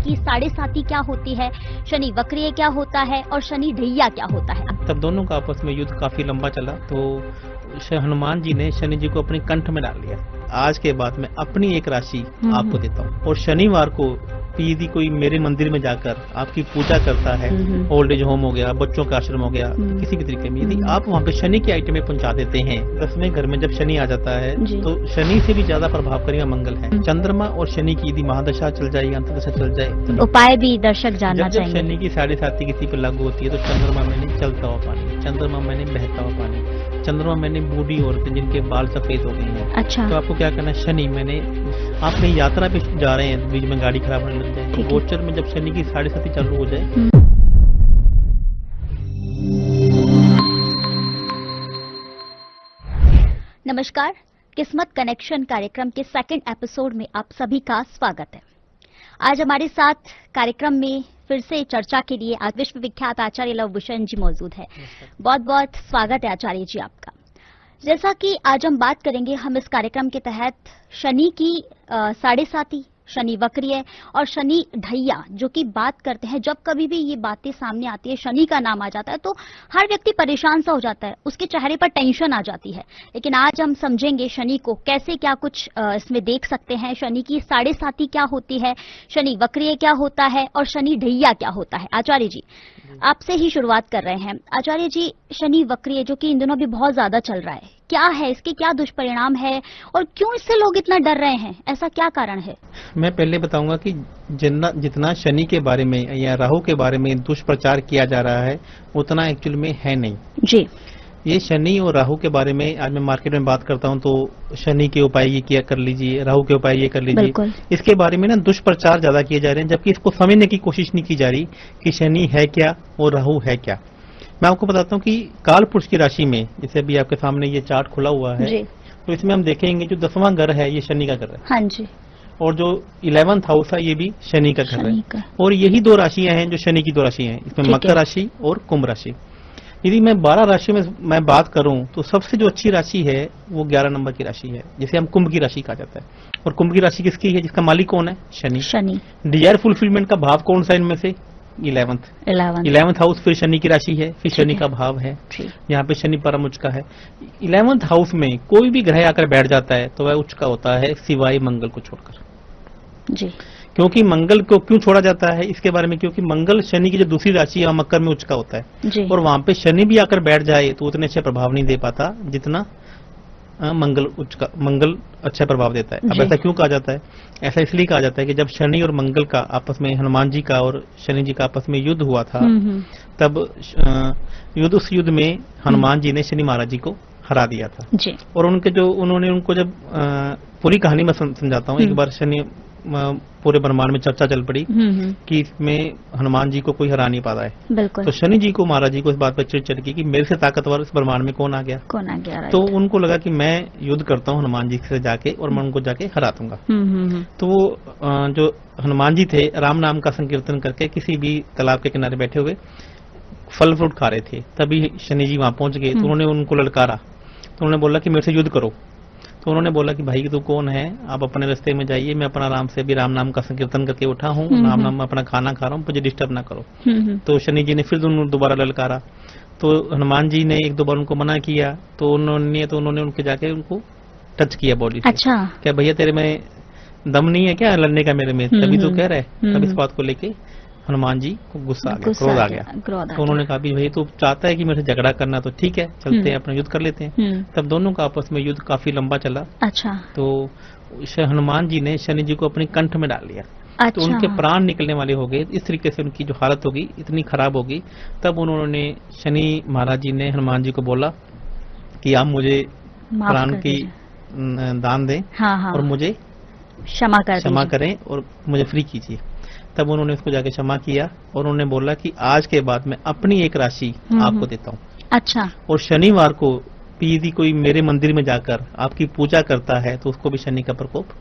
की साढ़े साती क्या होती है, शनि वक्रिय क्या होता है और शनि ढैया क्या होता है। तब दोनों का आपस में युद्ध काफी लंबा चला, तो हनुमान जी ने शनि जी को अपने कंठ में डाल लिया। आज के बाद मैं अपनी एक राशि आपको देता हूँ, और शनिवार को यदि कोई मेरे मंदिर में जाकर आपकी पूजा करता है, ओल्ड एज होम हो गया, बच्चों का आश्रम हो गया, किसी भी तरीके में यदि आप वहाँ पे शनि की आइटमें पहुंचा देते हैं, 10वें घर में जब शनि आ जाता है तो शनि से भी ज्यादा प्रभावकारी मंगल है। चंद्रमा और शनि की यदि महादशा चल जाए, अंतर्दशा चल जाए, तो उपाय भी दर्शक जानना चाहिए। जब शनि की साढ़े साती किसी पर लागू होती है तो चंद्रमा मैंने चलता हुआ पानी, चंद्रमा मैंने बहता हुआ पानी, चंद्रमा मैंने बूढ़ी औरतें जिनके बाल सफेद हो गई हैं। अच्छा। तो आपको क्या करना है, शनि मैंने आप कहीं यात्रा पे जा रहे हैं, बीच में गाड़ी खराब होने लग जाए, तो गोचर में जब शनि की साढ़े साती चालू हो जाए। नमस्कार, किस्मत कनेक्शन कार्यक्रम के सेकंड एपिसोड में आप सभी का स्वागत है। आज हमारे साथ कार्यक्रम में फिर से चर्चा के लिए आज विश्व विख्यात आचार्य लव भूषण जी मौजूद है। बहुत बहुत स्वागत है आचार्य जी आपका। जैसा कि आज हम बात करेंगे, हम इस कार्यक्रम के तहत शनि की साढ़े साती, शनि वक्रिय और शनि ढैया जो कि बात करते हैं। जब कभी भी ये बातें सामने आती है, शनि का नाम आ जाता है, तो हर व्यक्ति परेशान सा हो जाता है, उसके चेहरे पर टेंशन आ जाती है। लेकिन आज हम समझेंगे शनि को कैसे क्या कुछ इसमें देख सकते हैं, शनि की साढ़े साती क्या होती है, शनि वक्रिय क्या होता है और शनि ढैया क्या होता है। आचार्य जी, आपसे ही शुरुआत कर रहे हैं। आचार्य जी, शनि वक्रिय जो कि इन दिनों भी बहुत ज्यादा चल रहा है, क्या है, इसके क्या दुष्परिणाम है और क्यों इससे लोग इतना डर रहे हैं, ऐसा क्या कारण है? मैं पहले बताऊंगा कि जितना शनि के बारे में या राहु के बारे में दुष्प्रचार किया जा रहा है, उतना एक्चुअल में है नहीं जी। ये शनि और राहु के बारे में आज मैं मार्केट में बात करता हूं, तो शनि के उपाय ये किया कर लीजिए, राहु के उपाय ये कर लीजिए, इसके बारे में ना दुष्प्रचार ज्यादा किए जा रहे हैं, जबकि इसको समझने की कोशिश नहीं की जा रही कि शनि है क्या और राहु है क्या। मैं आपको बताता हूँ कि काल पुरुष की राशि में, जैसे अभी आपके सामने ये चार्ट खुला हुआ है, तो इसमें हम देखेंगे जो 10वां घर है ये शनि का घर है। हाँ जी। और जो 11th हाउस है ये भी शनि का घर है, और यही दो राशियां हैं जो शनि की दो राशियां हैं, इसमें मकर राशि और कुंभ राशि। यदि मैं 12 राशि में मैं बात करूं तो सबसे जो अच्छी राशि है वो 11 नंबर की राशि है, जिसे हम कुंभ की राशि कहा जाता है। और कुंभ की राशि किसकी है, जिसका मालिक कौन है, शनि। डिजायर फुलफिलमेंट का भाव कौन सा इनमें से, 11th हाउस फिर शनि की राशि है, फिर शनि का भाव है, यहाँ पे शनि परम उच्च का है। 11th हाउस में कोई भी ग्रह आकर बैठ जाता है तो वह उच्च का होता है, सिवाय मंगल को छोड़कर जी। क्योंकि मंगल को क्यों छोड़ा जाता है इसके बारे में, क्योंकि मंगल शनि की जो दूसरी राशि है मकर में उच्च का होता है, और वहां पे शनि भी आकर बैठ जाए तो उतने अच्छे प्रभाव नहीं दे पाता जितना मंगल अच्छा प्रभाव देता है। अब ऐसा क्यों कहा जाता है, ऐसा इसलिए कहा जाता है कि जब शनि और मंगल का आपस में, हनुमान जी का और शनि जी का आपस में युद्ध हुआ था, तब उस युद्ध में हनुमान जी ने शनि महाराज जी को हरा दिया था जी। और उन्होंने उनको जब पूरी कहानी में समझाता हूँ, एक बार शनि पूरे ब्रह्मांड में चर्चा चल पड़ी कि इसमें हनुमान जी को कोई हरा नहीं पाता है, तो शनि जी को, महाराज जी को इस बात पर चिढ़ की कि मेरे से ताकतवर इस ब्रह्मांड में कौन आ गया। तो उनको लगा कि मैं युद्ध करता हूँ हनुमान जी से जाके और मैं उनको जाके हरा दूंगा। तो वो जो हनुमान जी थे, राम नाम का संकीर्तन करके किसी भी तालाब के किनारे बैठे हुए फल फ्रूट खा रहे थे, तभी शनि जी वहां पहुंच गए। तो उन्होंने उनको ललकारा, तो उन्होंने बोला कि मेरे से युद्ध करो। तो उन्होंने बोला कि भाई तू कौन है, आप अपने रास्ते में जाइए, मैं अपना आराम से भी राम नाम का संकीर्तन करके उठा हूँ, राम नाम अपना खाना खा रहा हूँ, मुझे डिस्टर्ब ना करो। तो शनि जी ने फिर दोबारा ललकारा, तो हनुमान जी ने एक दो बार उनको मना किया, तो उन्होंने उनके जाके उनको टच किया बॉडी से। अच्छा, क्या भैया तेरे में दम नहीं है क्या लड़ने का मेरे में, तभी तो कह रहे। तब इस बात को लेके हनुमान जी को गुस्सा आ गया, क्रोध आ गया। तो उन्होंने कहा भाई तो चाहता है कि मेरे से झगड़ा करना, तो ठीक है चलते हैं अपना युद्ध कर लेते हैं। तब दोनों का आपस में युद्ध काफी लंबा चला। अच्छा। तो हनुमान जी ने शनि जी को अपने कंठ में डाल लिया। अच्छा। तो उनके प्राण निकलने वाले हो गए, इस तरीके से उनकी जो हालत होगी इतनी खराब होगी। तब उन्होंने शनि महाराज जी ने हनुमान जी को बोला कि आप मुझे प्राण की दान दें और मुझे क्षमा करें और मुझे फ्री कीजिए। तब उन्होंने उसको जाके क्षमा किया और उन्होंने बोला कि आज के बाद मैं अपनी एक राशि आपको देता हूँ। अच्छा। और शनिवार को यदि कोई मेरे मंदिर में जाकर आपकी पूजा करता है तो उसको भी शनि का प्रकोप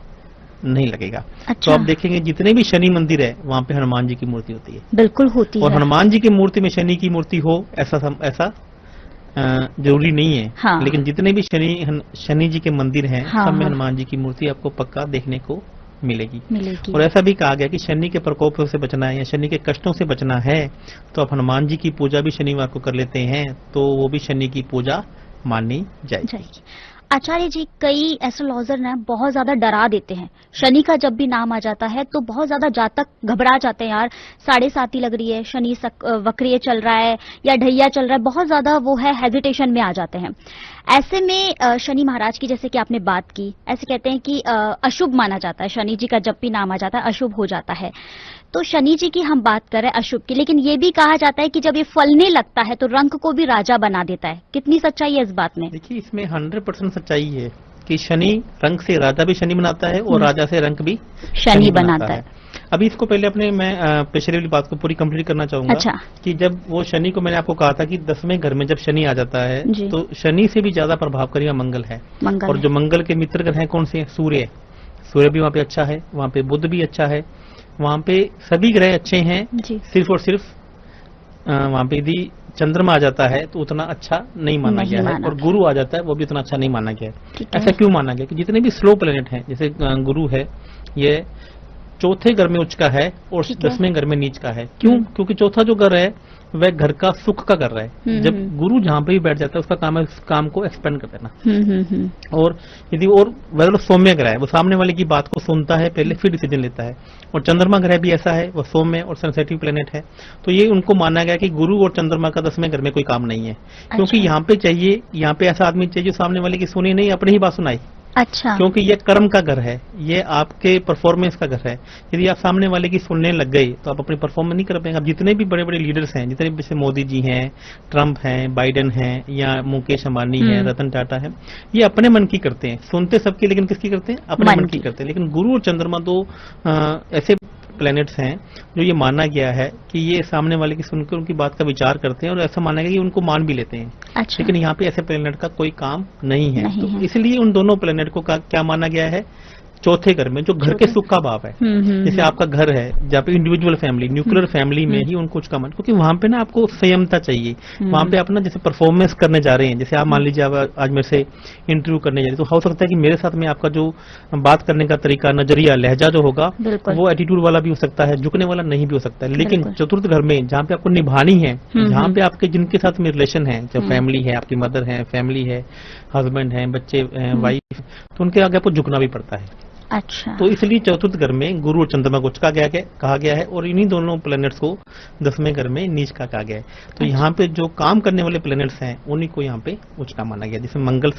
नहीं लगेगा। अच्छा। तो आप देखेंगे जितने भी शनि मंदिर है वहाँ पे हनुमान जी की मूर्ति होती है। बिल्कुल होती है। और हनुमान जी की मूर्ति में शनि की मूर्ति हो ऐसा जरूरी नहीं है। हाँ। लेकिन जितने भी शनि जी के मंदिर हैं सब में हनुमान जी की मूर्ति आपको पक्का देखने को मिलेगी। और ऐसा भी कहा गया कि शनि के प्रकोप से बचना है या शनि के कष्टों से बचना है तो आप हनुमान जी की पूजा भी शनिवार को कर लेते हैं तो वो भी शनि की पूजा मानी जाएगी। आचार्य जी, कई एस्ट्रोलॉजर ना बहुत ज्यादा डरा देते हैं। शनि का जब भी नाम आ जाता है तो बहुत ज्यादा जातक घबरा जाते हैं, यार 7.5 लग रही है, शनि वक्रीय चल रहा है या ढैया चल रहा है, बहुत ज्यादा वो है हेजिटेशन में आ जाते हैं। ऐसे में शनि महाराज की जैसे कि आपने बात की, ऐसे कहते हैं कि अशुभ माना जाता है, शनि जी का जब भी नाम आ जाता है अशुभ हो जाता है। तो शनि जी की हम बात कर रहे हैं अशुभ की, लेकिन ये भी कहा जाता है कि जब ये फलने लगता है तो रंग को भी राजा बना देता है। कितनी सच्चाई है इस बात में? देखिए, इसमें 100% सच्चाई है कि शनि रंग से राजा भी शनि बनाता है और राजा से रंग भी शनि बनाता है। अभी इसको पहले मैं पेशे वाली बात को पूरी कंप्लीट करना चाहूंगा। अच्छा। कि जब वो शनि को मैंने आपको कहा था कि 10वें घर में जब शनि आ जाता है तो शनि से भी ज्यादा प्रभावकारी मंगल है। और जो मंगल के मित्र ग्रह हैं कौन से हैं? सूर्य भी वहाँ पे अच्छा है, वहाँ पे बुध भी अच्छा है, वहाँ पे सभी ग्रह अच्छे हैं। सिर्फ और सिर्फ वहाँ पे यदि चंद्रमा आ जाता है तो उतना अच्छा नहीं माना गया है और गुरु आ जाता है वो भी उतना अच्छा नहीं माना गया है। ऐसा क्यों माना गया कि जितने भी स्लो प्लेनेट हैं, जैसे गुरु है ये चौथे घर में उच्च का है और 10वें घर में नीच का है। क्यों? क्योंकि चौथा जो घर है वह घर का सुख का कर रहा है। जब गुरु जहाँ पे भी बैठ जाता है उसका काम है उस काम को एक्सपेंड कर देना। और यदि और वह सौम्य ग्रह है, वो सामने वाले की बात को सुनता है पहले फिर डिसीजन लेता है। और चंद्रमा ग्रह भी ऐसा है, वो सौम्य और सेंसिटिव प्लेनेट है। तो ये उनको माना गया कि गुरु और चंद्रमा का 10वें घर में कोई काम नहीं है। क्योंकि यहाँ पे चाहिए, यहाँ पे ऐसा आदमी चाहिए जो सामने वाले की सुनी नहीं, अपनी ही बात सुनाई। अच्छा। क्योंकि ये कर्म का घर है, ये आपके परफॉर्मेंस का घर है। यदि आप सामने वाले की सुनने लग गए तो आप अपनी परफॉर्मेंस नहीं कर पाएंगे। अब जितने भी बड़े बड़े लीडर्स हैं, जितने भी जैसे मोदी जी हैं, ट्रंप हैं, बाइडेन हैं या मुकेश अंबानी है, रतन टाटा है, ये अपने मन की करते हैं, सुनते सबकी, लेकिन किसकी करते हैं? अपने मन की करते हैं। लेकिन गुरु और चंद्रमा दो ऐसे प्लैनेट्स हैं जो ये माना गया है कि ये सामने वाले की सुनकर उनकी बात का विचार करते हैं और ऐसा माना गया कि उनको मान भी लेते हैं। अच्छा। लेकिन यहाँ पे ऐसे प्लैनेट का कोई काम नहीं है। तो इसलिए उन दोनों प्लैनेट को क्या माना गया है? चौथे घर में, जो घर के सुख का भाव है। जैसे आपका घर है जहाँ पे इंडिविजुअल फैमिली, न्यूक्लियर फैमिली में ही उनको उसका मन, क्योंकि वहां पे ना आपको संयमता चाहिए। वहां पे आप ना जैसे परफॉर्मेंस करने जा रहे हैं, जैसे आप मान लीजिए आप आज मेरे से इंटरव्यू करने जा रहे हैं, तो हो सकता है कि मेरे साथ में आपका जो बात करने का तरीका, नजरिया, लहजा जो होगा वो एटीट्यूड वाला भी हो सकता है, झुकने वाला नहीं भी हो सकता है। लेकिन चतुर्थ घर में जहाँ पे आपको निभानी है, जहाँ पे आपके जिनके साथ में रिलेशन है, जो फैमिली है, आपकी मदर है, फैमिली है, हस्बैंड है, बच्चे, वाइफ, तो उनके आगे आपको झुकना भी पड़ता है। अच्छा। तो इसलिए चतुर्थ घर में गुरु और चंद्रमा को उच्च का कहा गया है और इन्हीं दोनों प्लैनेट्स को 10वें घर में नीच का कहा गया है। तो यहाँ पे जो काम करने वाले प्लैनेट्स हैं उन्हीं को यहाँ पे उच्च का माना गया, जिसमें मंगल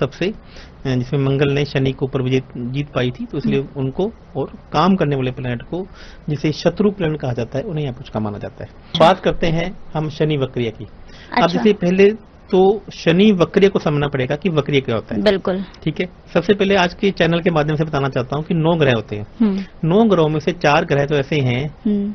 जिसमें मंगल ने शनि को ऊपर जीत पाई थी, तो इसलिए उनको, और काम करने वाले प्लैनेट को जिसे शत्रु प्लैनेट कहा जाता है उन्हें यहाँ पे उच्च का माना जाता है। बात करते हैं हम शनि वक्रीय की। अब जैसे पहले तो शनि वक्रीय को समझना पड़ेगा कि वक्रीय क्या होता है। बिल्कुल। ठीक है, सबसे पहले आज के चैनल के माध्यम से बताना चाहता हूँ कि 9 ग्रह होते हैं। 9 ग्रहों में से 4 ग्रह तो ऐसे हैं,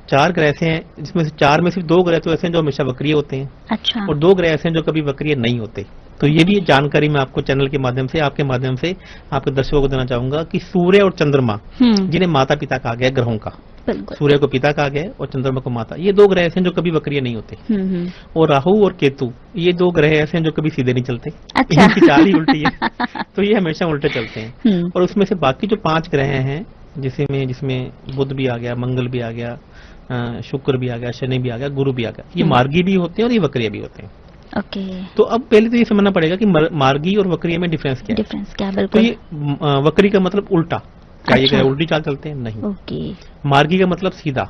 4 ग्रह ऐसे हैं जिसमें से 4 में सिर्फ 2 ग्रह तो ऐसे हैं जो हमेशा वक्रीय होते हैं। अच्छा। और 2 ग्रह ऐसे हैं जो कभी वक्रीय नहीं होते। तो ये भी जानकारी मैं आपको चैनल के माध्यम से, आपके माध्यम से आपके दर्शकों को देना चाहूंगा कि सूर्य और चंद्रमा, जिन्हें माता पिता कहा गया ग्रहों का, सूर्य को पिता कहा गया और चंद्रमा को माता, ये 2 ग्रह ऐसे हैं जो कभी वक्रीय नहीं होते। और राहु और केतु, ये 2 ग्रह ऐसे हैं जो कभी सीधे नहीं चलते। अच्छा। इनकी चाल ही उल्टी है तो ये हमेशा उल्टे चलते हैं। और उसमें से बाकी जो 5 ग्रह हैं, जिसमें बुध भी आ गया, मंगल भी आ गया, शुक्र भी आ गया, शनि भी आ गया, गुरु भी आ गया, ये मार्गी भी होते हैं और ये वक्रीय भी होते हैं। ओके। तो अब पहले तो ये समझना पड़ेगा कि मार्गी और वक्रीय में डिफरेंस क्या है। बिल्कुल। तो ये वक्री का मतलब उल्टा, क्या ये उल्टी चाल चलते हैं? नहीं। ओके। मार्गी का मतलब सीधा।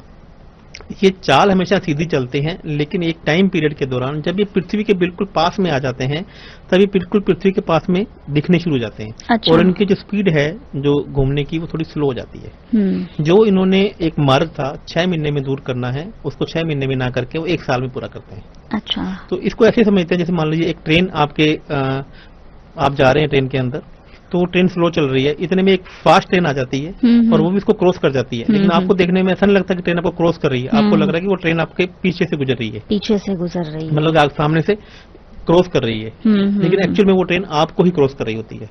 ये चाल हमेशा सीधी चलते हैं, लेकिन एक टाइम पीरियड के दौरान जब ये पृथ्वी के बिल्कुल पास में आ जाते हैं तभी बिल्कुल पृथ्वी के पास में दिखने शुरू हो जाते हैं। अच्छा। और इनकी जो स्पीड है जो घूमने की, वो थोड़ी स्लो हो जाती है। जो इन्होंने एक मार्ग था 6 महीने में दूर करना है, उसको 6 महीने में ना करके वो 1 साल में पूरा करते हैं। अच्छा। तो इसको ऐसे समझते हैं जैसे मान लीजिए एक ट्रेन आप जा रहे हैं ट्रेन के अंदर, तो वो ट्रेन स्लो चल रही है, इतने में एक फास्ट ट्रेन आ जाती है और वो भी इसको क्रॉस कर जाती है। लेकिन आपको देखने में ऐसा नहीं लगता कि ट्रेन आपको क्रॉस कर रही है, आपको लग रहा है कि वो ट्रेन आपके पीछे से गुजर रही है। मतलब आप सामने से क्रॉस कर रही है, लेकिन एक्चुअल में वो ट्रेन आपको ही क्रॉस कर रही होती है।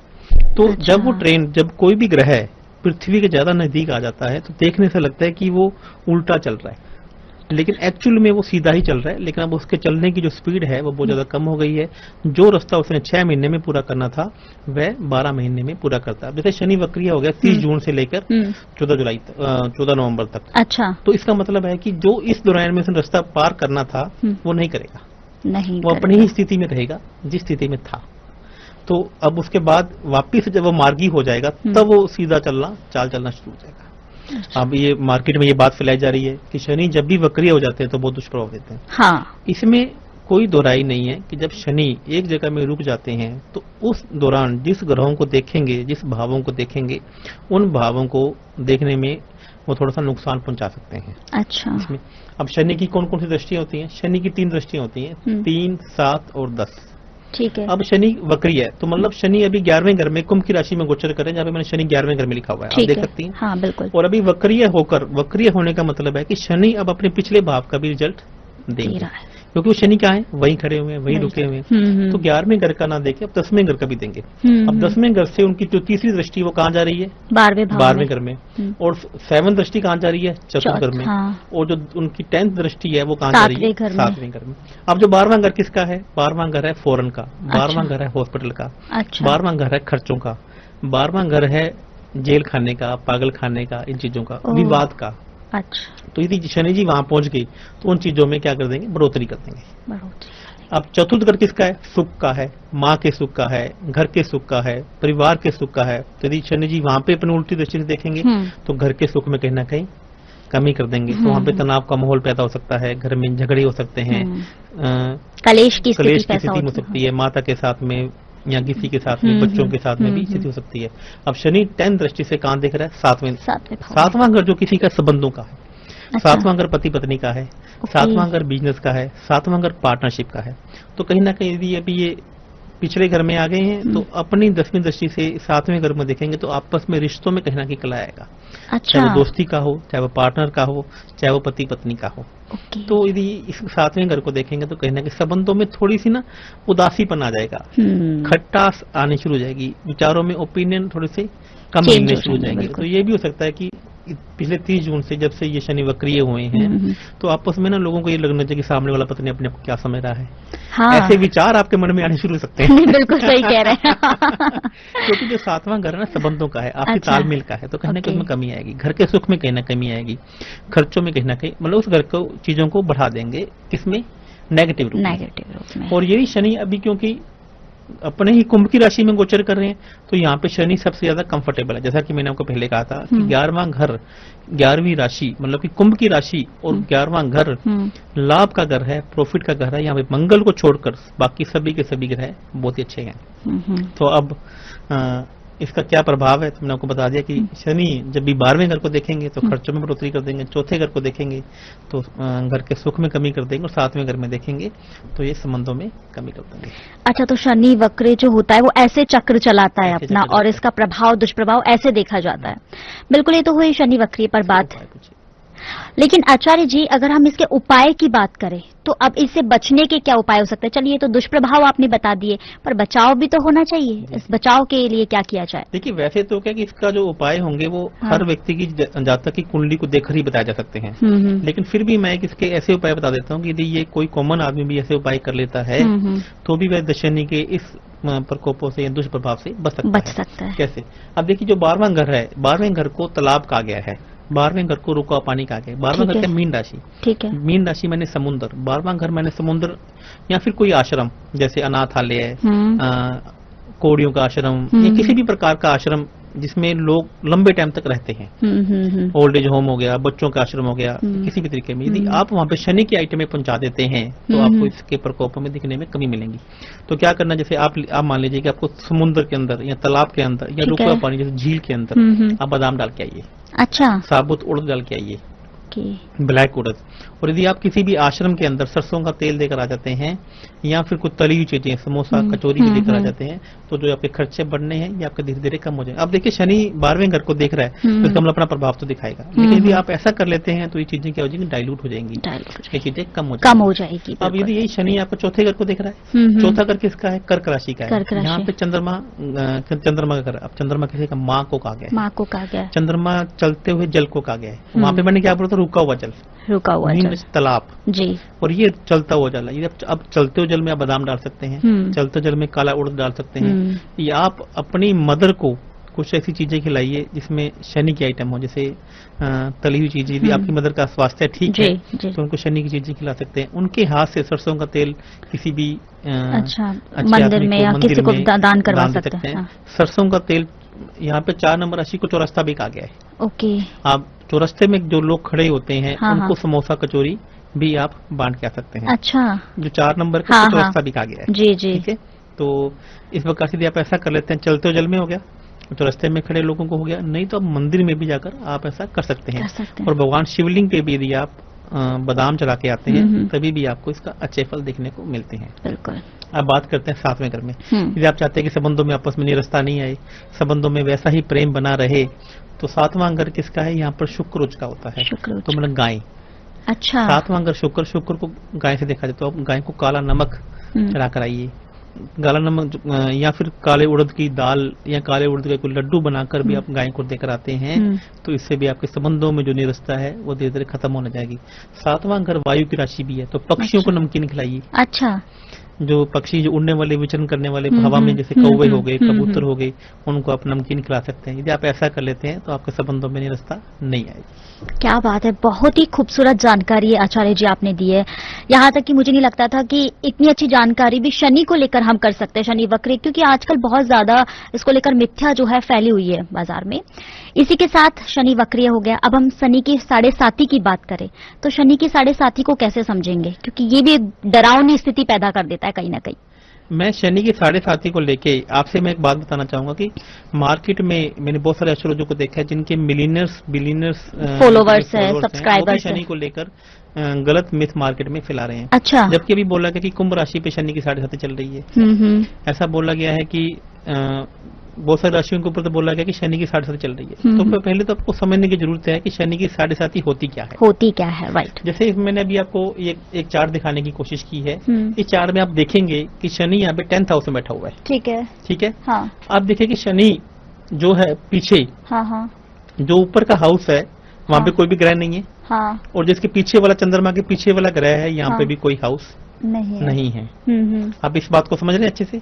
तो जब वो ट्रेन, जब कोई भी ग्रह पृथ्वी के ज्यादा नजदीक आ जाता है तो देखने से लगता है कि वो उल्टा चल रहा है। लेकिन एक्चुअल में वो सीधा ही चल रहा है, लेकिन अब उसके चलने की जो स्पीड है वो बहुत ज्यादा कम हो गई है। जो रास्ता उसने 6 महीने में पूरा करना था वह 12 महीने में पूरा करता है। जैसे शनि वक्रिय हो गया 30 जून से लेकर 14 नवंबर तक। अच्छा, तो इसका मतलब है कि जो इस दौरान में उसने रास्ता पार करना था वो नहीं करेगा, नहीं वो अपनी ही स्थिति में रहेगा जिस स्थिति में था। तो अब उसके बाद वापिस जब वो मार्गी हो जाएगा तब वो सीधा चाल चलना शुरू हो जाएगा। अब ये मार्केट में ये बात फैलाई जा रही है कि शनि जब भी वक्रिय हो जाते हैं तो बहुत दुष्प्रभाव देते हैं। हाँ, इसमें कोई दोहराई नहीं है कि जब शनि एक जगह में रुक जाते हैं तो उस दौरान जिस ग्रहों को देखेंगे, जिस भावों को देखेंगे, उन भावों को देखने में वो थोड़ा सा नुकसान पहुंचा सकते हैं। अच्छा, इसमें अब शनि की कौन कौन सी दृष्टियां होती हैं? शनि की 3 दृष्टियां होती हैं, 3, 7 और 10। ठीक है। अब शनि वक्री है तो मतलब शनि अभी 11वें घर में कुंभ की राशि में गोचर करें, जहाँ पे मैंने शनि 11वें घर में लिखा हुआ है, आप देख सकती हैं। हाँ, बिल्कुल। और अभी वक्रीय होने का मतलब है कि शनि अब अपने पिछले भाव का भी रिजल्ट देंगे, क्योंकि वो शनि क्या है, वहीं खड़े हुए हैं, वहीं रुके हुए हैं। तो 11वें घर का ना देखे, अब 10वें घर का भी देंगे। अब 10वें घर से उनकी जो तीसरी दृष्टि वो कहाँ जा रही है? 12वें घर में। और 7th दृष्टि कहाँ जा रही है? चतुर्थ घर में। और जो उनकी 10th दृष्टि है वो कहाँ जा रही है? 7वें घर में। अब जो 12वां घर किसका है? 12वां घर है फॉरेन का, 12वां घर है हॉस्पिटल का, 12वां घर है खर्चों का, 12वां घर है जेल खाने का, पागल खाने का, इन चीजों का, विवाद का। अच्छा, तो यदि शनि जी वहां पहुंच गई तो उन चीजों में क्या कर देंगे? बढ़ोतरी कर देंगे। अब चतुर्थ घर किसका है? सुख का है, माँ के सुख का है, घर के सुख का है, परिवार के सुख का है। तो यदि शनि जी वहां पे अपनी उल्टी दृष्टि से देखेंगे तो घर के सुख में कहीं ना कहीं कमी कर देंगे। तो वहां पे तनाव का माहौल पैदा हो सकता है, घर में झगड़े हो सकते हैं, कलेश की स्थिति हो सकती है, माता के साथ में या किसी के साथ में, बच्चों के साथ में भी स्थिति हो सकती है। अब शनि 10th दृष्टि से कहाँ देख रहा है? 7वां घर जो किसी का संबंधों का है। अच्छा। 7वां घर पति पत्नी का है, 7वां घर बिजनेस का है, 7वां घर पार्टनरशिप का है। तो कहीं ना कहीं यदि अभी ये पिछले घर में आ गए हैं तो अपनी 10वीं दृष्टि से 7वें घर में देखेंगे तो आपस में रिश्तों में कहीं ना कहीं कला आएगा। अच्छा। चाहे वो दोस्ती का हो, चाहे वो पार्टनर का हो, चाहे वो पति पत्नी का हो। तो यदि इस 7वें घर को देखेंगे तो कहीं ना कहीं संबंधों में थोड़ी सी ना उदासीपन आ जाएगा, खट्टास आने शुरू हो जाएगी, विचारों में ओपिनियन थोड़े से कम मिलने शुरू हो जाएंगे। तो ये भी हो सकता है कि पिछले 30 जून से जब से ये शनि वक्रिय हुए हैं तो आपस में ना लोगों को ये लगना चाहिए कि सामने वाला पत्नी अपने को क्या समझ रहा है। हाँ। ऐसे विचार आपके मन में आने शुरू हो सकते हैं। बिल्कुल सही कह रहे हैं। क्योंकि जो 7वां घर है ना संबंधों का है, आपकी तालमेल का है, तो कहीं ना कहीं उसमें कमी आएगी, घर के सुख में कहीं ना कमी आएगी, खर्चों में कहीं ना कहीं मतलब उस घर को चीजों को बढ़ा देंगे, किसमें? नेगेटिव रूप में। और यही शनि अभी क्योंकि अपने ही कुंभ की राशि में गोचर कर रहे हैं तो यहाँ पे शनि सबसे ज्यादा कंफर्टेबल है। जैसा कि मैंने आपको पहले कहा था कि 11वां घर, 11वीं राशि मतलब कि कुंभ की राशि और 11वां घर लाभ का घर है, प्रॉफिट का घर है। यहाँ पे मंगल को छोड़कर बाकी सभी के सभी ग्रह बहुत ही अच्छे हैं। तो अब इसका क्या प्रभाव है तो मैंने आपको बता दिया कि शनि जब भी 12वें घर को देखेंगे तो खर्चों में बढ़ोतरी कर देंगे, चौथे घर को देखेंगे तो घर के सुख में कमी कर देंगे, और 7वें घर में देखेंगे तो ये संबंधों में कमी कर देंगे। अच्छा, तो शनि वक्र जो होता है वो ऐसे चक्र चलाता है अपना, और इसका प्रभाव दुष्प्रभाव ऐसे देखा जाता है। बिल्कुल, ये तो हुई शनि वक्र पर बात। लेकिन आचार्य जी, अगर हम इसके उपाय की बात करें तो अब इससे बचने के क्या उपाय हो सकते हैं? चलिए, तो दुष्प्रभाव आपने बता दिए, पर बचाव भी तो होना चाहिए। इस बचाव के लिए क्या किया जाए? देखिए, वैसे तो क्या कि इसका जो उपाय होंगे वो हर व्यक्ति की जातक की कुंडली को देखकर ही बताए जा सकते हैं। लेकिन फिर भी मैं इसके ऐसे उपाय बता देता हूँ कि यदि ये कोई कॉमन आदमी भी ऐसे उपाय कर लेता है तो भी वह शनि के इस प्रकोपों से या दुष्प्रभाव से बच सकता है। कैसे? अब देखिए, जो 12वां घर है, 12वें घर को तालाब कहा गया है, 12वें घर को रुका पानी कहा गया। 12वां घर है मीन राशि। ठीक है। मीन राशि मैंने समुद्र, 12वां घर मैंने समुद्र या फिर कोई आश्रम जैसे अनाथालय, कोड़ियों का आश्रम या किसी भी प्रकार का आश्रम जिसमें लोग लंबे टाइम तक रहते हैं, ओल्ड एज होम हो गया, बच्चों का आश्रम हो गया, किसी भी तरीके में यदि आप वहां पे शनि की आइटमें पहुंचा देते हैं तो आपको इसके प्रकोपों में दिखने में कमी मिलेगी। तो क्या करना, जैसे आप मान लीजिए कि आपको समुद्र के अंदर या तालाब के अंदर या रुका पानी जैसे झील के अंदर आप बादाम डाल के आइए। अच्छा। साबुत उड़द डाल के आइए, ब्लैक उड़द। और यदि आप किसी भी आश्रम के अंदर सरसों का तेल देकर आ जाते हैं या फिर कुछ तली हुई चीजें, समोसा, कचौरी भी देकर आ जाते हैं तो जो आपके खर्चे बढ़ने हैं ये आपके धीरे धीरे कम हो जाएंगे। अब देखिए, शनि 12वें घर को देख रहा है तो इसका अपना प्रभाव तो दिखाएगा, लेकिन यदि आप ऐसा कर लेते हैं तो ये चीजें क्या हो जाएंगी? डाइल्यूट हो जाएंगी, ये चीजें कम हो जाएगी। अब यदि यही शनि आपको चौथे घर को देख रहा है, चौथा घर किसका है? कर्क राशि का है। यहाँ पे चंद्रमा का घर। अब चंद्रमा किसी का माँ को कहा गया है, चंद्रमा चलते हुए जल को कहा गया है। वहां पे मैंने क्या बोला था? रुका हुआ जल, रुका हुआ जल, तालाब जी। और ये चलता हुआ जल है। ये अब चलते हुए जल में आप बादाम डाल सकते हैं, चलते जल में काला उड़द डाल सकते हैं, या आप अपनी मदर को कुछ ऐसी चीजें खिलाइए जिसमें शनि की आइटम हो, जैसे तली हुई चीजें। यदि आपकी मदर का स्वास्थ्य ठीक है तो उनको शनि की चीजें खिला सकते हैं। उनके हाथ से सरसों का तेल किसी भी मंदिर में या किसी को दान करवा सकते हैं। सरसों का तेल यहाँ पे 4 नंबर राशि को चौरस्ता भी कहा गया है। ओके। आप चौरस्ते में जो लोग खड़े होते हैं उनको समोसा कचौरी भी आप बांट के आ सकते हैं। अच्छा। जो 4 नंबर का चौरस्ता भी कहा गया है। जी जी। ठीक है, तो इस प्रकार से आप ऐसा कर लेते हैं, चलते जल में हो गया, तो रास्ते में खड़े लोगों को हो गया, नहीं तो आप मंदिर में भी जाकर आप ऐसा कर सकते हैं। और भगवान शिवलिंग पे भी यदि आप बादाम चला के आते हैं तभी भी आपको इसका अच्छे फल देखने को मिलते हैं। बिल्कुल। अब बात करते हैं 7वें घर में। यदि आप चाहते हैं कि संबंधों में आपस में निरस्ता नहीं आए, संबंधों में वैसा ही प्रेम बना रहे, तो 7वां घर किसका है? यहाँ पर शुक्र उच्च का होता है, तो मतलब गाय। अच्छा। 7वां घर शुक्र को गाय से देखा जाए तो आप गाय को काला नमक चढ़ा कर आइए, काला नमक या फिर काले उड़द की दाल या काले उड़द के कोई लड्डू बनाकर भी आप गाय को देकर आते हैं, तो इससे भी आपके संबंधों में जो निरस्ता है वो धीरे धीरे खत्म होने जाएगी। 7वां घर वायु की राशि भी है, तो पक्षियों को नमकीन खिलाइए। अच्छा। जो पक्षी जो उड़ने वाले, विचरण करने वाले हवा में, जैसे कौवे हो गए, कबूतर हो गए, उनको आप नमकीन खिला सकते हैं। यदि आप ऐसा कर लेते हैं तो आपके संबंधों में निरस्ता नहीं आएगी। क्या बात है, बहुत ही खूबसूरत जानकारी आचार्य जी आपने दी है। यहाँ तक कि मुझे नहीं लगता था कि इतनी अच्छी जानकारी भी शनि को लेकर हम कर सकते हैं, शनि वक्र, क्योंकि आजकल बहुत ज्यादा इसको लेकर मिथ्या जो है फैली हुई है बाजार में। इसी के साथ शनि वक्रिय हो गया। अब हम शनि की 7.5 की बात करें तो शनि की 7.5 को कैसे समझेंगे, क्योंकि ये भी डरावनी स्थिति पैदा कर देता है कहीं ना कहीं। मैं शनि की 7.5 को लेके आपसे मैं एक बात बताना चाहूंगा कि मार्केट में मैंने बहुत सारे एस्ट्रोलॉजर को देखा है जिनके मिलियनर्स बिलियनर्स फॉलोवर्स है, सब्सक्राइबर्स शनि को लेकर गलत मिथ मार्केट में फैला रहे हैं। अच्छा। जबकि अभी बोला गया कि कुंभ राशि पे शनि की 7.5 चल रही है। ऐसा बोला गया है कि बहुत सारी राशियों के ऊपर तो बोला गया कि शनि की 7.5 चल रही है। तो पहले तो आपको समझने की जरूरत है कि शनि की 7.5 होती क्या है। होती क्या है, राइट। जैसे मैंने अभी आपको एक चार्ट दिखाने की कोशिश की है। इस चार्ट में आप देखेंगे कि शनि यहाँ पे 10th हाउस में बैठा हुआ है। ठीक है। ठीक है। हाँ। आप देखिए कि शनि जो है पीछे, हाँ, जो ऊपर का हाउस है वहाँ पे कोई भी ग्रह नहीं है। हाँ। और जिसके पीछे वाला, चंद्रमा के पीछे वाला ग्रह है, यहाँ पे भी कोई हाउस नहीं है। आप इस बात को समझ रहे हैं अच्छे से।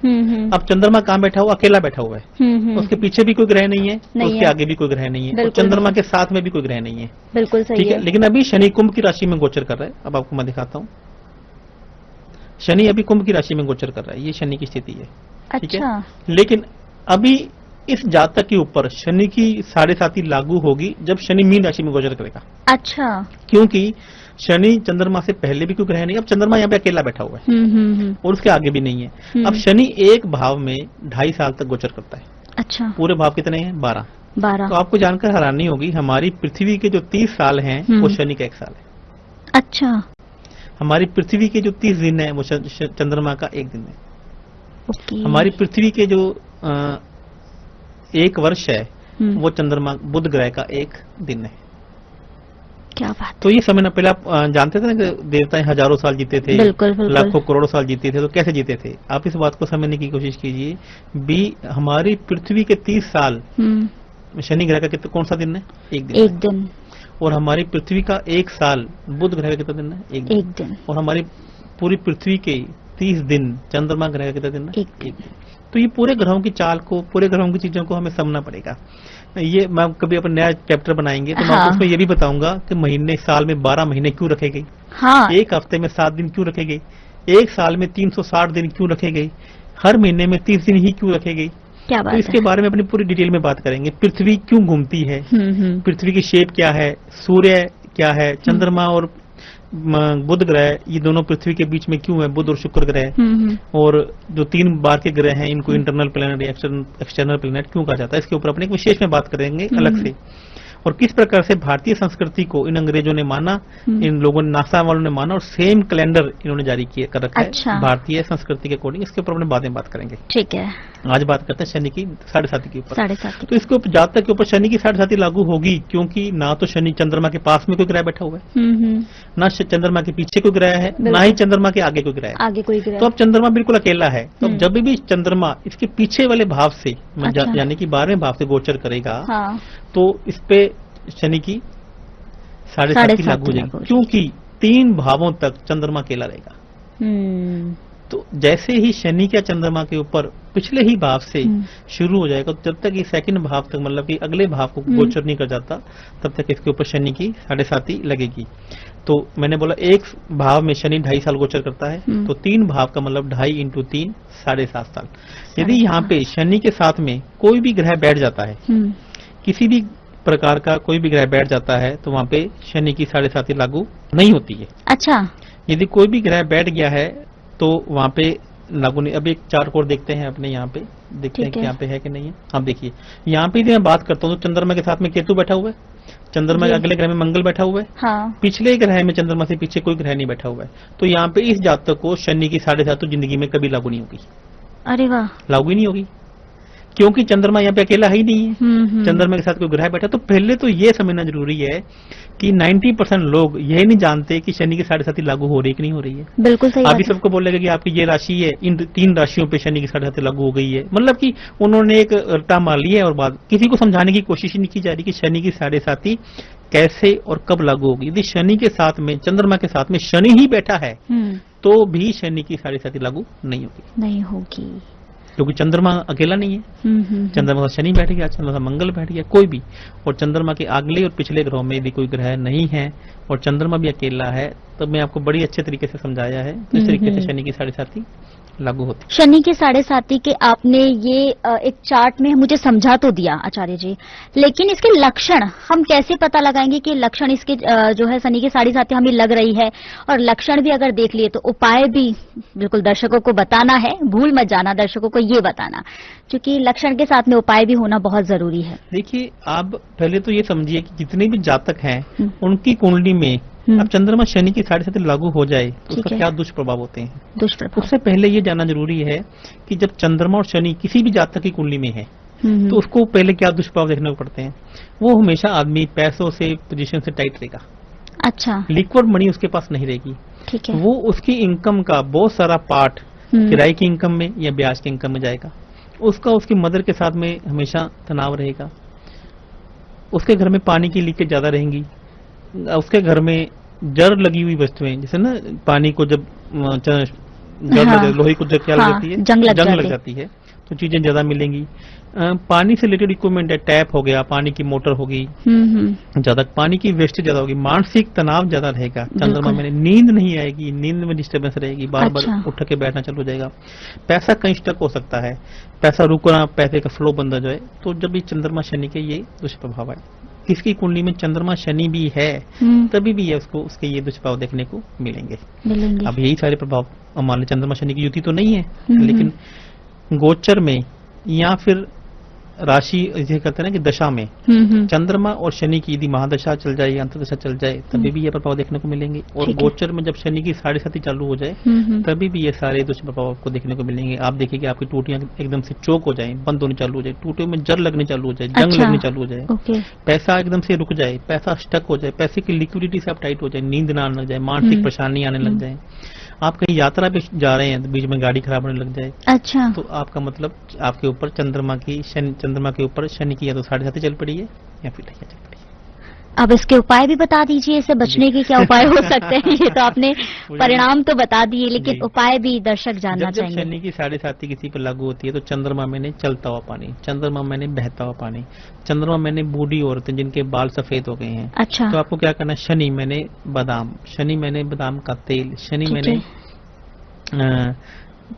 अब चंद्रमा कहाँ बैठा हुआ? अकेला बैठा हुआ है। उसके पीछे भी कोई ग्रह नहीं है, उसके आगे भी कोई ग्रह नहीं है, और चंद्रमा के साथ में भी कोई ग्रह नहीं है। बिल्कुल सही ठीक है। लेकिन अभी शनि कुंभ की राशि में गोचर कर रहा है। अब आपको मैं दिखाता हूँ, शनि अभी कुंभ की राशि में गोचर कर रहा है, ये शनि की स्थिति है। ठीक है। लेकिन अभी इस जातक के ऊपर शनि की 7.5 लागू होगी जब शनि मीन राशि में गोचर करेगा। अच्छा। क्योंकि शनि चंद्रमा से पहले भी कोई ग्रह नहीं, अब चंद्रमा यहाँ पे अकेला बैठा हुआ है और उसके आगे भी नहीं है। अब शनि एक भाव में 2.5 साल तक गोचर करता है। अच्छा। पूरे भाव कितने हैं? 12। तो आपको जानकर हैरानी होगी, हमारी पृथ्वी के जो 30 साल हैं वो शनि का 1 साल है। अच्छा। हमारी पृथ्वी के जो 30 दिन है वो चंद्रमा का 1 दिन है। हमारी पृथ्वी के जो 1 वर्ष है वो चंद्रमा बुध ग्रह का 1 दिन है। क्या बात। तो ये समय ना पहले आप जानते थे ना कि देवताएं हजारों साल जीते थे, लाखों करोड़ों साल जीते थे, तो कैसे जीते थे? आप इस बात को समझने की कोशिश कीजिए। हमारी पृथ्वी के 30 साल शनि ग्रह का कौन सा दिन है? 1 दिन। 1 दिन। और हमारी पृथ्वी का 1 साल बुध ग्रह का कितना दिन है? 1 दिन। और हमारी पूरी पृथ्वी के 30 दिन चंद्रमा ग्रह का कितना दिन है? 1 दिन। तो ये पूरे ग्रहों की चाल को, पूरे ग्रहों की चीजों को हमें समझना पड़ेगा। ये मैं कभी अपन नया चैप्टर बनाएंगे तो मैं उसमें ये भी बताऊंगा कि महीने, साल में 12 महीने क्यों रखे गए, एक हफ्ते में 7 दिन क्यों रखे गए, एक साल में 360 दिन क्यों रखे गए, हर महीने में 30 दिन ही क्यों रखे गए। क्या बात तो इसके बारे में अपनी पूरी डिटेल में बात करेंगे। पृथ्वी क्यों घूमती है, पृथ्वी की शेप क्या है, सूर्य क्या है, चंद्रमा और बुध ग्रह ये दोनों पृथ्वी के बीच में क्यों है, बुध और शुक्र ग्रह, और जो 3 बार के ग्रह हैं इनको इंटरनल प्लैनेट या एक्सटर्नल प्लैनेट क्यों कहा जाता है, इसके ऊपर अपने एक विशेष में बात करेंगे अलग से। और किस प्रकार से भारतीय संस्कृति को इन अंग्रेजों ने माना, इन लोगों ने, नासा वालों ने माना, और सेम कैलेंडर इन्होंने जारी किया कर रखा है भारतीय संस्कृति के अकॉर्डिंग। इसके ऊपर अपने बाद में बात करेंगे। ठीक है। आज बात करते हैं शनि की 7.5 के ऊपर। 7.5। तो इसके ऊपर जातक के ऊपर शनि की 7.5 लागू होगी, क्योंकि ना तो शनि चंद्रमा के पास में कोई ग्रह बैठा हुआ है, ना चंद्रमा के पीछे कोई ग्रह है, ना ही चंद्रमा के आगे कोई ग्रह है। आगे कोई ग्रह। तो अब चंद्रमा बिल्कुल अकेला है। तो जब भी चंद्रमा इसके पीछे वाले भाव से, यानी कि 12वें भाव से गोचर करेगा, तो इस पे शनि की 7.5 लागू हो जाएगी, क्योंकि 3 भावों तक चंद्रमा अकेला रहेगा। तो जैसे ही शनि का चंद्रमा के ऊपर पिछले ही भाव से शुरू हो जाएगा, जब तक ये सेकंड भाव तक, मतलब कि अगले भाव को गोचर नहीं कर जाता, तब तक इसके ऊपर शनि की 7.5 लगेगी। तो मैंने बोला एक भाव में शनि 2.5 साल गोचर करता है, तो 3 भाव का मतलब 2.5 × 3 7.5 साल। यदि यहाँ पे शनि के साथ में कोई भी ग्रह बैठ जाता है, किसी भी प्रकार का कोई भी ग्रह बैठ जाता है, तो वहाँ पे शनि की 7.5 लागू नहीं होती है। अच्छा, यदि कोई भी ग्रह बैठ गया है तो वहाँ पे लागू नहीं। अब एक चार्ट और देखते हैं अपने यहाँ पे, देखते हैं कि यहाँ पे है कि नहीं है। आप देखिए यहाँ पे यदि मैं बात करता हूँ तो चंद्रमा के साथ में केतु बैठा हुआ है, चंद्रमा के अगले ग्रह में मंगल बैठा हुआ है, हाँ। पिछले ग्रह में चंद्रमा से पीछे कोई ग्रह नहीं बैठा हुआ है। तो यहाँ पे इस जातक को शनि की 7.5 तो जिंदगी में कभी लागू नहीं होगी। अरे वाह, लागू ही नहीं होगी, क्योंकि चंद्रमा यहाँ पे अकेला ही नहीं है, चंद्रमा के साथ कोई ग्रह बैठा। तो पहले तो ये समझना जरूरी है कि 90% लोग ये नहीं जानते कि शनि की 7.5 लागू हो रही है कि नहीं हो रही है। बिल्कुल सही। अभी सबको बोलेगा कि आपकी ये राशि है, इन 3 राशियों पे शनि की 7.5 लागू हो गई है, मतलब कि उन्होंने एक रट्टा मार लिया है और बाद किसी को समझाने की कोशिश ही नहीं की जा रही कि शनि की 7.5 कैसे और कब लागू होगी। यदि शनि के साथ में, चंद्रमा के साथ में शनि ही बैठा है तो भी शनि की 7.5 लागू नहीं होगी, क्योंकि चंद्रमा अकेला नहीं है। चंद्रमा शनि बैठ गया, चंद्रमा मंगल बैठ गया, कोई भी, और चंद्रमा के अगले और पिछले ग्रहों में यदि कोई ग्रह नहीं है और चंद्रमा भी अकेला है, तो मैं आपको बड़ी अच्छे तरीके से समझाया है किस तरीके से शनि की 7.5 लागू होती। शनि की 7.5 के आपने ये एक चार्ट में मुझे समझा तो दिया आचार्य जी, लेकिन इसके लक्षण हम कैसे पता लगाएंगे कि लक्षण इसके जो है शनि की 7.5 हमें लग रही है, और लक्षण भी अगर देख लिए तो उपाय भी बिल्कुल दर्शकों को बताना है, भूल मत जाना दर्शकों को ये बताना, क्योंकि लक्षण के साथ में उपाय भी होना बहुत जरूरी है। देखिए, आप पहले तो ये समझिए कि जितने भी जातक हैं उनकी कुंडली में अब चंद्रमा शनि की 7.5 लागू हो जाए तो उसका क्या दुष्प्रभाव होते हैं। दुष्प्रभाव उससे पहले ये जानना जरूरी है कि जब चंद्रमा और शनि किसी भी जातक की कुंडली में है तो उसको पहले क्या दुष्प्रभाव देखने को पड़ते हैं। वो हमेशा आदमी पैसों से, पोजीशन से टाइट रहेगा। अच्छा, लिक्विड मनी उसके पास नहीं रहेगी। ठीक है। वो उसकी इनकम का बहुत सारा पार्ट किराए की इनकम में या ब्याज की इनकम में जाएगा। उसका उसकी मदर के साथ में हमेशा तनाव रहेगा। उसके घर में पानी की लीकेज ज्यादा रहेंगी। उसके घर में जर लगी हुई वस्तुएं, जैसे ना पानी को जब लोहे को जब क्या लग जाती है, जंग लग जाती है, तो चीजें ज्यादा मिलेंगी। पानी से रिलेटेड इक्विपमेंट है, टैप हो गया, पानी की मोटर होगी, ज्यादा पानी की वेस्ट ज्यादा होगी, मानसिक तनाव ज्यादा रहेगा। चंद्रमा में नींद नहीं आएगी, नींद में डिस्टर्बेंस रहेगी, बार बार उठ के बैठना चालू हो जाएगा। पैसा कहीं स्टक हो सकता है, पैसा रुकना, पैसे का फ्लो बंद हो जाए। तो जब ये चंद्रमा शनि के ये दुष्प्रभाव है, किसकी कुंडली में चंद्रमा शनि भी है तभी भी है उसको उसके ये दुष्प्रभाव देखने को मिलेंगे। अब यही सारे प्रभाव, मान लो चंद्रमा शनि की युति तो नहीं है, लेकिन गोचर में या फिर राशि जिसे कहते हैं ना कि दशा में चंद्रमा और शनि की यदि महादशा चल जाए या अंतर्दशा चल जाए तभी भी ये प्रभाव देखने को मिलेंगे। और गोचर में जब शनि की 7.5 चालू हो जाए तभी भी ये सारे दुष्प्रभाव आपको देखने को मिलेंगे। आप देखिए कि आपकी टूटियां एकदम से चोक हो जाए, बंद होनी चालू हो जाए, टूटियों में जर लगने चालू हो जाए, जंग लगने चालू हो जाए, पैसा एकदम से रुक जाए, पैसा स्टक हो जाए, पैसे की लिक्विडिटी से आप टाइट हो जाए, नींद ना आने लग जाए, मानसिक परेशानी आने लग जाए, आप कहीं यात्रा पे जा रहे हैं तो बीच में गाड़ी खराब होने लग जाए। अच्छा, तो आपका मतलब आपके ऊपर चंद्रमा के ऊपर शनि की या तो 7.5 चल पड़ी है या फिर चल पड़ी है। अब इसके उपाय भी बता दीजिए, इससे बचने के क्या उपाय हो सकते हैं। ये तो आपने परिणाम तो बता दिए, लेकिन उपाय भी दर्शक जानना चाहेंगे। शनि की 7.5 किसी पर लागू होती है तो चंद्रमा में चलता हुआ पानी, चंद्रमा में बहता हुआ पानी, चंद्रमा में बूढ़ी औरतें जिनके बाल सफेद हो गए हैं। अच्छा, तो आपको क्या करना है, शनि मैंने बादाम, शनि मैंने बादाम का तेल, शनि मैंने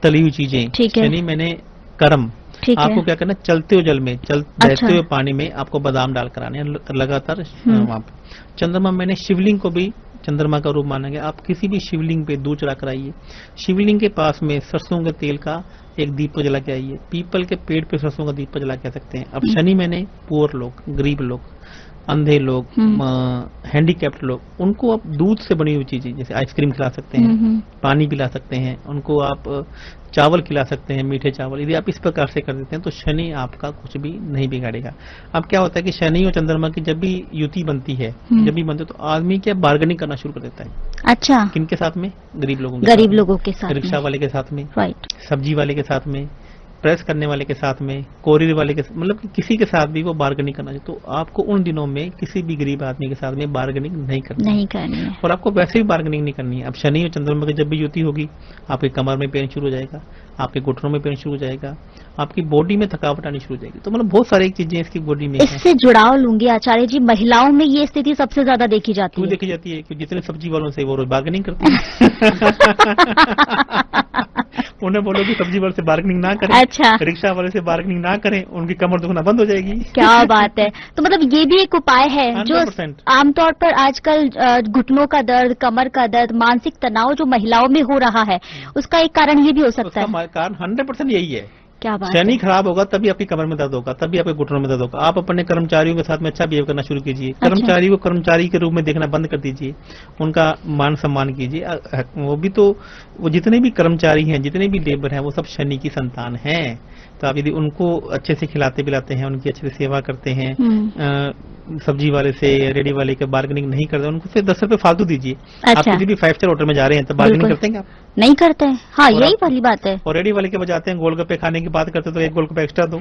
तली हुई चीजें, शनि मैंने कर्म, आपको क्या करना है, चलते हुए जल में, बहते हुए पानी में आपको बादाम डालकर आने लगातार वहां पे। चंद्रमा मैंने शिवलिंग को भी चंद्रमा का रूप माना गया। आप किसी भी शिवलिंग पे दूध चढ़ा कर आइए, शिवलिंग के पास में सरसों के तेल का एक दीप जला के आइए, पीपल के पेड़ पे सरसों का दीप जला के आ सकते हैं। अब शनि मैंने पुअर लोग, गरीब लोग, अंधे लोग, हैंडीकैप्ड लोग, उनको आप दूध से बनी हुई चीजें जैसे आइसक्रीम खिला सकते हैं, पानी पिला सकते हैं, उनको आप चावल खिला सकते हैं, मीठे चावल। यदि आप इस प्रकार से कर देते हैं तो शनि आपका कुछ भी नहीं बिगाड़ेगा। अब क्या होता है कि शनि और चंद्रमा की जब भी युति बनती है, जब भी बनती है तो आदमी क्या बार्गेनिंग करना शुरू कर देता है। अच्छा, किनके साथ में? गरीब लोगों के साथ, रिक्शा वाले के साथ में, राइट, सब्जी वाले के साथ में, प्रेस करने वाले के साथ में, कोरियर वाले के, मतलब किसी के साथ भी वो बार्गेनिंग करना चाहिए। तो आपको उन दिनों में किसी भी गरीब आदमी के साथ में बार्गेनिंग नहीं करनी है। और आपको वैसे भी बार्गेनिंग नहीं करनी है। अब शनि और चंद्रमा की जब भी युति होगी, आपकी कमर में पेन शुरू हो जाएगा, आपके घुटनों में पेन शुरू हो जाएगा, आपकी बॉडी में थकावट आनी शुरू हो जाएगी। तो मतलब बहुत सारी चीजें इसकी बॉडी में इससे जुड़ाव लूंगी आचार्य जी, महिलाओं में ये स्थिति सबसे ज्यादा देखी जाती है। देखी जाती है कि जितने सब्जी वालों से वो रोज बार्गेनिंग करते हैं। उन्हें बोलो कि सब्जी वाले से बार्गेनिंग ना करें, अच्छा, रिक्शा वाले से बार्गेनिंग ना करें, उनकी कमर दुखना बंद हो जाएगी। क्या बात है। तो मतलब ये भी एक उपाय है 100%। जो आमतौर पर आजकल घुटनों का दर्द, कमर का दर्द, मानसिक तनाव जो महिलाओं में हो रहा है, उसका एक कारण ये भी हो सकता है। कारण 100% यही है। क्या बात शनि खराब होगा तभी आपकी कमर में दर्द होगा, तभी आपके घुटनों में दर्द होगा। आप अपने कर्मचारियों के साथ में अच्छा बिहेव करना शुरू कीजिए। कर्मचारी को कर्मचारी के रूप में देखना बंद कर दीजिए, उनका मान सम्मान कीजिए। वो भी तो, वो जितने भी कर्मचारी हैं, जितने भी लेबर हैं, वो सब शनि की संतान हैं। तो आप यदि उनको अच्छे से खिलाते पिलाते हैं, उनकी अच्छे से सेवा करते हैं, सब्जी वाले से, रेडी वाले के बार्गेनिंग नहीं करते, उनको फिर 10 रुपए फालतू दीजिए। आप किसी भी 5 स्टार होटल में जा रहे हैं तो बार्गेनिंग करते हैं आप? नहीं करते हैं। हाँ, यही वाली बात है। और रेडी वाले के बजाते हैं, गोलगप्पे खाने की बात करते तो एक गोलगप्पे एक्स्ट्रा दो।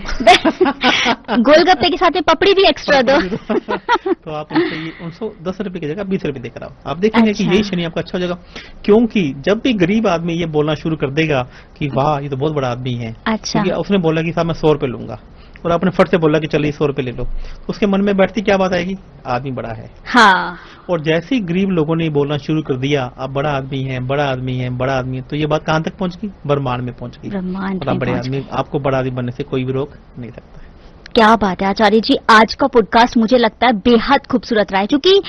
गोलगप्पे के साथ में पपड़ी भी एक्स्ट्रा दो। तो आप उनको 10 रुपए की जगह 20 रुपए देकर आओ, आप देखेंगे कि यही शनि आपका अच्छा हो जाएगा। क्योंकि जब भी गरीब आदमी ये बोलना शुरू कर देगा कि वाह ये तो बहुत बड़ा आदमी है, अच्छा, क्योंकि उसने बोला कि साहब मैं 100 रुपए लूंगा, और आपने फट से बोला कि चलिए 100 रुपए ले लो, उसके मन में बैठती क्या बात आएगी, आदमी बड़ा है। हाँ। और जैसे ही गरीब लोगों ने बोलना शुरू कर दिया आप बड़ा आदमी है, बड़ा आदमी है, बड़ा आदमी है, तो ये बात कहां तक पहुंच गई, ब्रह्मांड में पहुंच गई। और आप बड़े आदमी, आपको बड़ा आदमी बनने से कोई भी रोक नहीं सकता। क्या बात है आचार्य जी, आज का पॉडकास्ट मुझे लगता है बेहद खूबसूरत रहा है, क्योंकि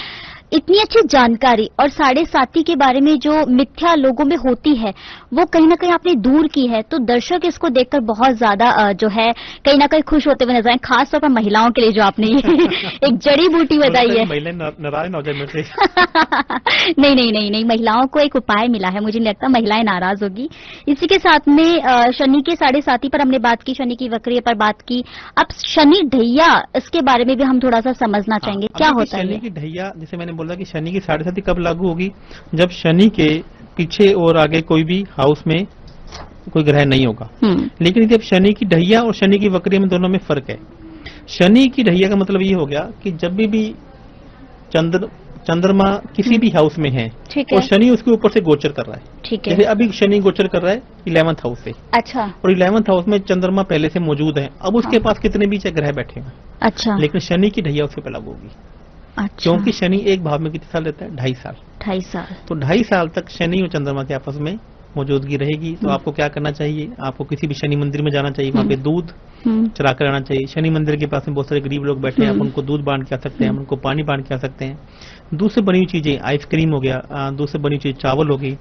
इतनी अच्छी जानकारी और 7.5 के बारे में जो मिथ्या लोगों में होती है वो कहीं ना कहीं आपने दूर की है। तो दर्शक इसको देखकर बहुत ज्यादा जो है कहीं ना कहीं खुश होते हुए नजर आए, खासतौर पर महिलाओं के लिए जो आपने एक जड़ी बूटी बताई है। नाराज ना हो जाए मेरे से। नहीं, महिलाओं को एक उपाय मिला है, मुझे नहीं लगता महिलाएं नाराज होगी। इसी के साथ में शनि के 7.5 पर हमने बात की, शनि की वक्रिय पर बात की। अब शनि ढैया, इसके बारे में भी हम थोड़ा सा समझना चाहेंगे, क्या होता है शनि की ढैया? जैसे मैंने बोला कि शनि की 7.5 कब लागू होगी, जब शनि के पीछे और आगे कोई भी हाउस में कोई ग्रह नहीं होगा। लेकिन जब शनि की ढैया और शनि की वक्रिय में दोनों में फर्क है। शनि की ढैया का मतलब ये हो गया कि जब भी चंद्रमा किसी भी हाउस में है और शनि उसके ऊपर से गोचर कर रहा है, ठीक है। जैसे अभी शनि गोचर कर रहा है 11th हाउस से, अच्छा, और 11th हाउस में चंद्रमा पहले से मौजूद है। अब उसके पास कितने भी ग्रह बैठे हैं, अच्छा, लेकिन शनि की ढैया उसके पे लागू होगी। अच्छा। क्योंकि शनि एक भाव में कितने साल रहता है, 2.5 साल। 2.5 साल। तो 2.5 साल तक शनि और चंद्रमा के आपस में मौजूदगी रहेगी। तो आपको क्या करना चाहिए, आपको किसी भी शनि मंदिर में जाना चाहिए, वहाँ पे दूध चरा कर आना चाहिए। शनि मंदिर के पास में बहुत सारे गरीब लोग बैठे हैं, आप उनको दूध बांट के आ सकते हैं, उनको पानी बांट के आ सकते हैं। दूध से बनी हुई चीजें, आइसक्रीम हो गया, दूध से बनी हुई चीज चावल हो गई,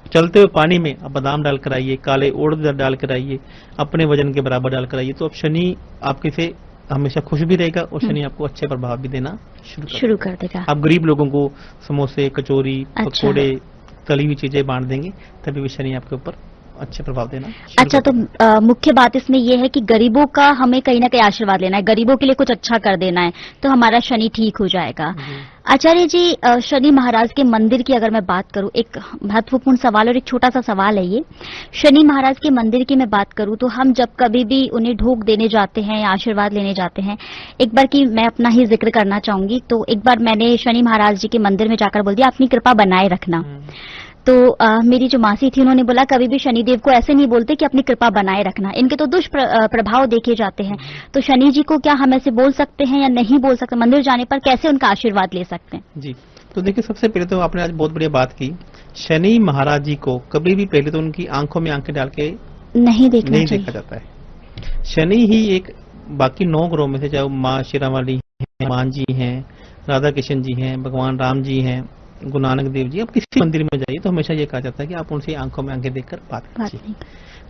चलते हुए पानी में आप बादाम डालकर आइए, काले उड़द डाल कर आइए, अपने वजन के बराबर डालकर आइए। तो अब शनि आपके से हमेशा खुश भी रहेगा और शनि आपको अच्छे प्रभाव भी देना शुरू कर देगा। आप गरीब लोगों को समोसे, कचौरी, पकौड़े, तली हुई चीजें बांट देंगे, तभी भी शनि आपके ऊपर अच्छे प्रभाव देना। अच्छा, तो मुख्य बात इसमें यह है कि गरीबों का हमें कहीं ना कहीं आशीर्वाद लेना है, गरीबों के लिए कुछ अच्छा कर देना है, तो हमारा शनि ठीक हो जाएगा। आचार्य जी, शनि महाराज के मंदिर की अगर मैं बात करूं, एक महत्वपूर्ण सवाल और एक छोटा सा सवाल है ये। शनि महाराज के मंदिर की मैं बात करूं तो हम जब कभी भी उन्हें ढोक देने जाते हैं या आशीर्वाद लेने जाते हैं, एक बार की मैं अपना ही जिक्र करना चाहूंगी। तो एक बार मैंने शनि महाराज जी के मंदिर में जाकर बोल दिया, अपनी कृपा बनाए रखना। तो मेरी जो मासी थी उन्होंने बोला, कभी भी शनिदेव को ऐसे नहीं बोलते कि अपनी कृपा बनाए रखना, इनके तो दुष्प्रभाव देखे जाते हैं। तो शनि जी को क्या हम ऐसे बोल सकते हैं या नहीं बोल सकते, मंदिर जाने पर कैसे उनका आशीर्वाद ले सकते हैं? जी, तो देखिए, सबसे पहले तो आपने आज बहुत बढ़िया बात की। शनि महाराज जी को कभी भी पहले तो उनकी आंखों में आंखें डाल के नहीं देखा जाता है। शनि ही एक बाकी 9 ग्रहों में से, चाहे माँ शेरावाली है, हनुमान जी हैं, राधा कृष्ण जी हैं, भगवान राम जी हैं, गुरु नानक देव जी, अब किसी मंदिर में जाइए तो हमेशा ये कहा जाता है कि आप उनसे आंखों में आंखें देखकर बात कीजिए।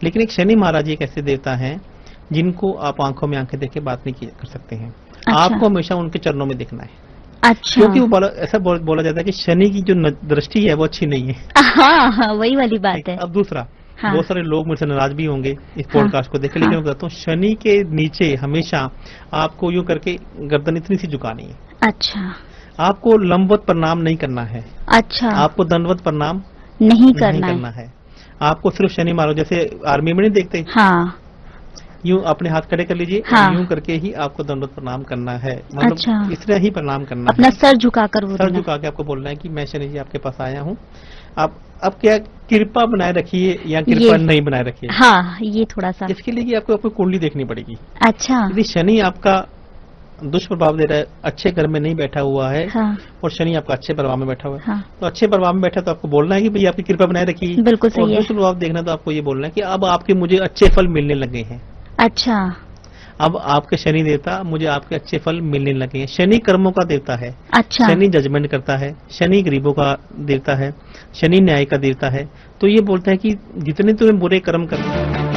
लेकिन एक शनि महाराज एक ऐसे देवता हैं जिनको आप आंखों में आंखें देख के बात नहीं कर सकते हैं। अच्छा। आपको हमेशा उनके चरणों में देखना है। अच्छा। क्योंकि वो ऐसा बोला जाता है कि शनि की जो दृष्टि है वो अच्छी नहीं है। हाँ, वही वाली बात है। अब दूसरा, हाँ, बहुत सारे लोग मुझसे नाराज भी होंगे इस पॉडकास्ट को देख के, लेकिन मैं बताता हूँ, शनि के नीचे हमेशा आपको यूं करके गर्दन इतनी सी झुकानी है। अच्छा। आपको लंबवत प्रणाम नहीं करना है। अच्छा। आपको दंडवत प्रणाम नहीं करना है। आपको सिर्फ शनि मारो, जैसे आर्मी में नहीं देखते, हाँ, यूं अपने हाथ खड़े कर लीजिए, हाँ, यूं करके ही आपको दंडवत प्रणाम करना है। मतलब अच्छा, इस तरह ही प्रणाम करना अपना है, सर झुकाकर सर झुका के आपको बोलना है कि मैं शनि जी आपके पास आया हूँ। आप अब क्या कृपा बनाए रखिए या कृपा नहीं बनाए रखिए, हाँ, ये थोड़ा सा इसके लिए कि आपको आपको कुंडली देखनी पड़ेगी। अच्छा, यदि शनि आपका दुष्प्रभाव दे रहा है, अच्छे घर में नहीं बैठा हुआ है, हाँ, और शनि आपका अच्छे प्रभाव में बैठा हुआ है, हाँ, तो अच्छे प्रभाव में बैठा तो आपको बोलना है कि भाई आपकी कृपा बनाए रखिए। बिल्कुल और सही है। दुष्प्रभाव देखना तो आपको ये बोलना है कि अब आपके मुझे अच्छे फल मिलने लगे हैं। अच्छा, अब आपके शनि देवता मुझे आपके अच्छे फल मिलने लगे हैं। शनि कर्मों का देवता है, अच्छा, शनि जजमेंट करता है, शनि गरीबों का देवता है, शनि न्याय का देवता है। तो ये बोलता है कि जितने तुम्हें बुरे कर्म करने